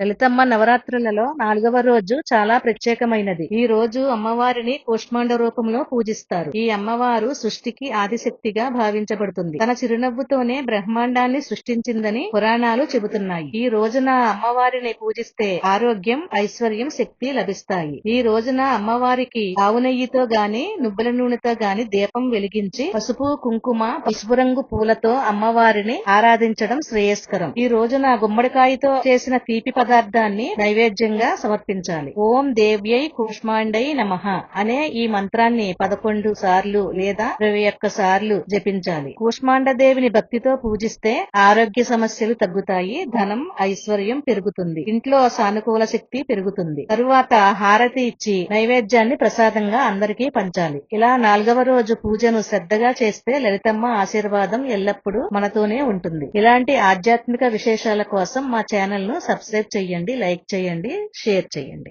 లలితమ్మ నవరాత్రులలో 4వ రోజు చాలా ప్రత్యేకమైనది. ఈ రోజు అమ్మవారిని కూష్మాండ రూపంలో పూజిస్తారు. ఈ అమ్మవారు సృష్టికి ఆదిశక్తిగా భావించబడుతుంది. తన చిరునవ్వుతోనే బ్రహ్మాండాన్ని సృష్టించిందని పురాణాలు చెబుతున్నాయి. ఈ రోజున అమ్మవారిని పూజిస్తే ఆరోగ్యం, ఐశ్వర్యం, శక్తి లభిస్తాయి. ఈ రోజున అమ్మవారికి ఆవు నెయ్యితో గాని నువ్వుల నూనెతో గాని దీపం వెలిగించి పసుపు, కుంకుమ, పసుపు రంగు పూలతో అమ్మవారిని ఆరాధించడం శ్రేయస్కరం. ఈ రోజున గుమ్మడికాయతో చేసిన తీపి పదార్థాన్ని నైవేద్యంగా సమర్పించాలి. ఓం దేవ్యై కూష్మాండై నమః అనే ఈ మంత్రాన్ని 11 సార్లు లేదా 21 సార్లు జపించాలి. కూష్మాండ దేవిని భక్తితో పూజిస్తే ఆరోగ్య సమస్యలు తగ్గుతాయి, ధనం, ఐశ్వర్యం పెరుగుతుంది, ఇంట్లో సానుకూల శక్తి పెరుగుతుంది. తరువాత హారతి ఇచ్చి నైవేద్యాన్ని ప్రసాదంగా అందరికీ పంచాలి. ఇలా 4వ రోజు పూజను శ్రద్ధగా చేస్తే లలితమ్మ ఆశీర్వాదం ఎల్లప్పుడూ మనతోనే ఉంటుంది. ఇలాంటి ఆధ్యాత్మిక విశేషాల కోసం మా ఛానల్ ను సబ్స్క్రైబ్ చేయండి, లైక్ చేయండి, షేర్ చేయండి.